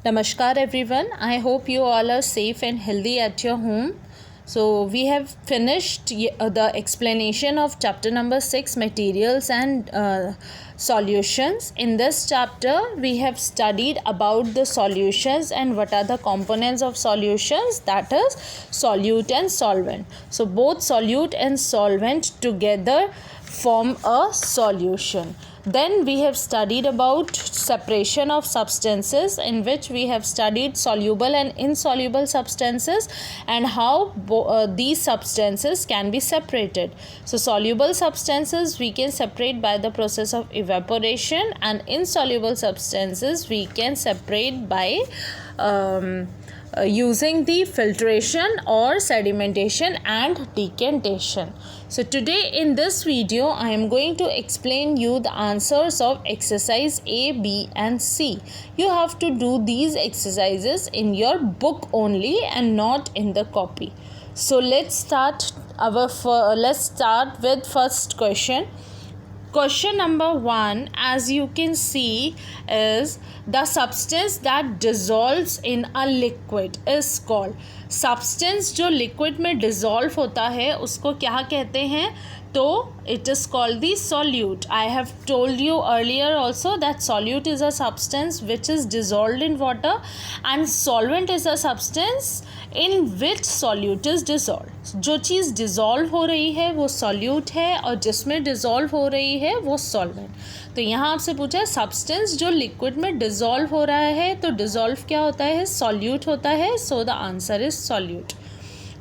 Namaskar everyone. I hope you all are safe and healthy at your home. So we have finished the explanation of chapter number 6, materials and solutions. In this chapter we have studied about the solutions and what are the components of solutions, that is solute and solvent. So both solute and solvent together form a solution. Then we have studied about separation of substances, in which we have studied soluble and insoluble substances and how these substances can be separated. So soluble substances we can separate by the process of evaporation, and insoluble substances we can separate by using the filtration or sedimentation and decantation. So today in this video I am going to explain you the answers of exercise A, B and C. You have to do these exercises in your book only and not in the copy. So let's start with first question. Question number 1, as you can see, is the substance that dissolves in a liquid is called. Substance जो liquid में dissolve होता है उसको क्या कहते हैं? तो it is called the solute. I have told you earlier also that solute is a substance which is dissolved in water and solvent is a substance in which solute is dissolved. जो चीज़ dissolve हो रही है वो solute है और जिसमें dissolve हो रही है वो solvent. तो यहाँ आपसे पूछा है substance जो liquid में dissolve हो रहा है, तो dissolve क्या होता है? solute होता है. So the answer is solute.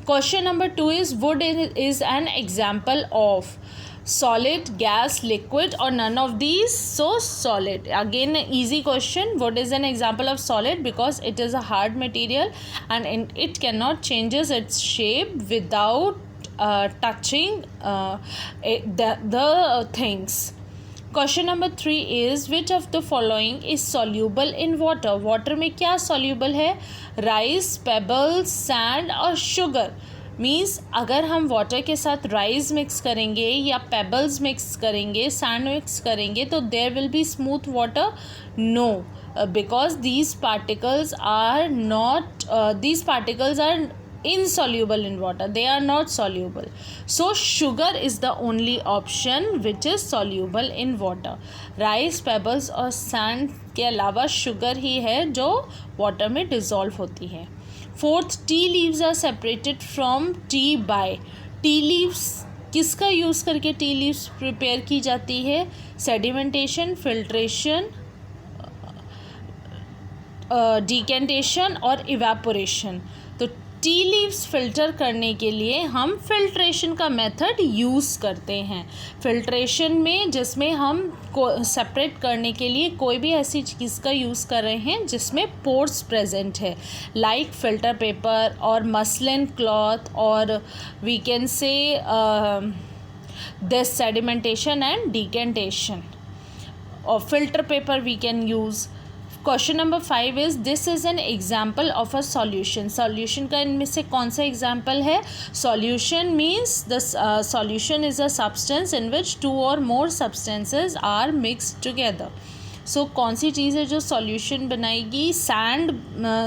Question number 2 is wood is an example of solid, gas, liquid or none of these. So solid. Again easy question. Wood is an example of solid because it is a hard material and it cannot changes its shape without touching the things. Question number 3 is which of the following is soluble in water? Water में क्या soluble है? Rice, pebbles, sand और sugar. Means अगर हम water के साथ rice mix करेंगे या पेबल्स मिक्स करेंगे, सैंड मिक्स करेंगे, तो there will be smooth water? No, because these particles are insoluble in water. They are not soluble. So sugar is the only option which is soluble in water. Rice, pebbles और sand के अलावा sugar ही है जो water में dissolve होती है. Fourth, tea leaves are separated from tea by. tea leaves किसका use करके tea leaves प्रिपेयर की जाती है? सेडिमेंटेशन, फिल्ट्रेशन, डिकेंटेशन और इवेपोरेशन. तो टी लीव्स फिल्टर करने के लिए हम फिल्ट्रेशन का मेथड यूज़ करते हैं. फिल्ट्रेशन में जिसमें हम सेपरेट करने के लिए कोई भी ऐसी चीज़ का यूज़ कर रहे हैं जिसमें पोर्स प्रेजेंट है, लाइक फिल्टर पेपर और मसलिन क्लॉथ, और we can say this sedimentation and decantation. और filter paper we can use. Question number 5 is this is an example of a solution. Solution का इनमें से कौन सा एग्जाम्पल है? Solution means the solution is a substance in which 2 और more substances are mixed together. So कौन सी चीज़ है जो सॉल्यूशन बनाएगी? सैंड,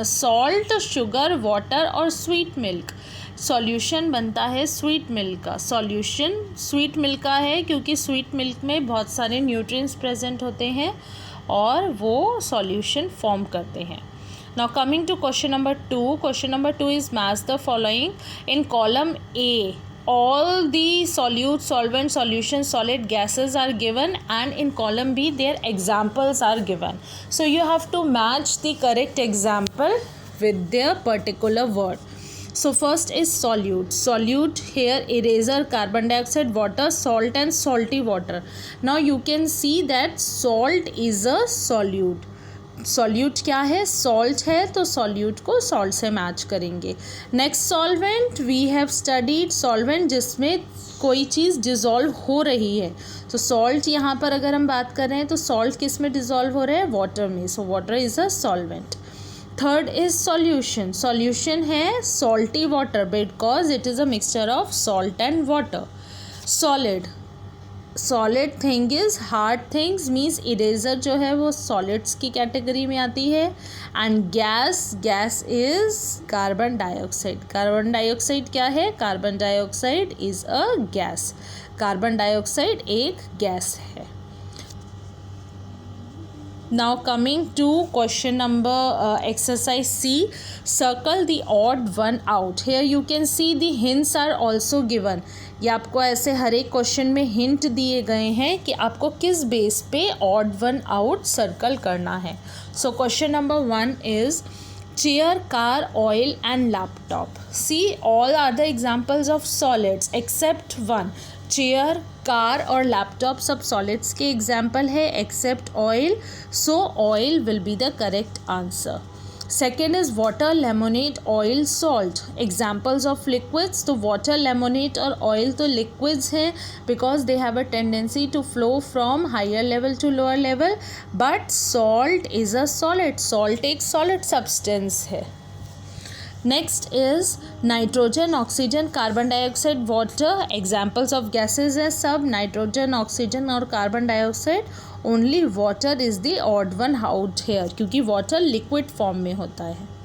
सॉल्ट, शुगर, वाटर और स्वीट मिल्क. सॉल्यूशन बनता है स्वीट मिल्क का. सॉल्यूशन स्वीट मिल्क का है क्योंकि स्वीट मिल्क में बहुत सारे न्यूट्रिएंट्स प्रेजेंट होते हैं और वो सॉल्यूशन फॉर्म करते हैं. Now coming to question number 2. Question number 2 is match the following. In column A all the solute, solvent, solution, solid gases are given, and in column B their examples are given. So you have to match the correct example with their particular word. So first is solute. Solute here eraser, carbon dioxide, water, salt and salty water. Now you can see that salt is a solute. Solute क्या है? Salt है, तो solute को salt से match करेंगे. Next solvent, we have studied solvent जिसमें कोई चीज़ dissolve हो रही है. तो सॉल्ट यहाँ पर अगर हम बात कर रहे हैं तो सॉल्ट किस में डिज़ोल्व हो रहा है? वाटर में. So water is a solvent. Third is solution. Solution है salty water because it is a mixture of salt and water. Solid. Solid thing is hard things means eraser जो है वो सॉलिड्स की category में आती है. And gas is carbon dioxide. Carbon dioxide क्या है? Carbon dioxide is a gas. Carbon dioxide एक गैस है. Now coming to question number exercise C, circle the odd one out. Here you can see the hints are also given. ये आपको ऐसे हर एक question में hint दिए गए हैं कि आपको किस बेस पे ऑड वन आउट सर्कल करना है. So question number 1 is chair, car, oil and laptop. See all are the examples of solids except one. Chair, car और लैपटॉप सब सॉलिड्स के एग्जाम्पल है except oil. So oil will be the correct answer. Second is water, lemonade, oil, salt. Examples of liquids, तो water, lemonade और oil तो liquids हैं because they have a tendency to flow from higher level to lower level. But salt is a solid. Salt एक solid substance है. Next is nitrogen, oxygen, carbon dioxide, water. Examples of gases है सब nitrogen, oxygen और carbon dioxide. Only water is the odd one out here क्योंकि water liquid form में होता है.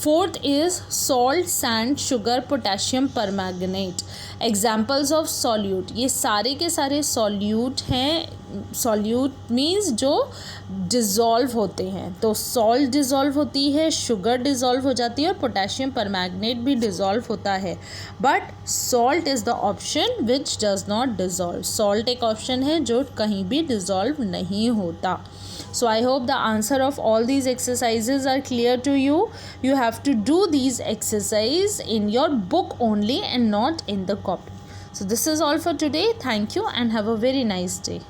Fourth is salt, sand, sugar, potassium permanganate. Examples of solute, ये सारे के सारे सॉल्यूट हैं. सॉल्यूट मीन्स जो डिज़ोल्व होते हैं. तो सॉल्ट डिज़ोल्व होती है, शुगर डिज़ोल्व हो जाती है और पोटेशियम परमैंगनेट भी डिज़ोल्व होता है. But salt is the option which does not dissolve. Salt एक ऑप्शन है जो कहीं भी डिज़ोल्व नहीं होता. So I hope the answer of all these exercises are clear to you. You have to do these exercises in your book only and not in the copy. So this is all for today. Thank you and have a very nice day.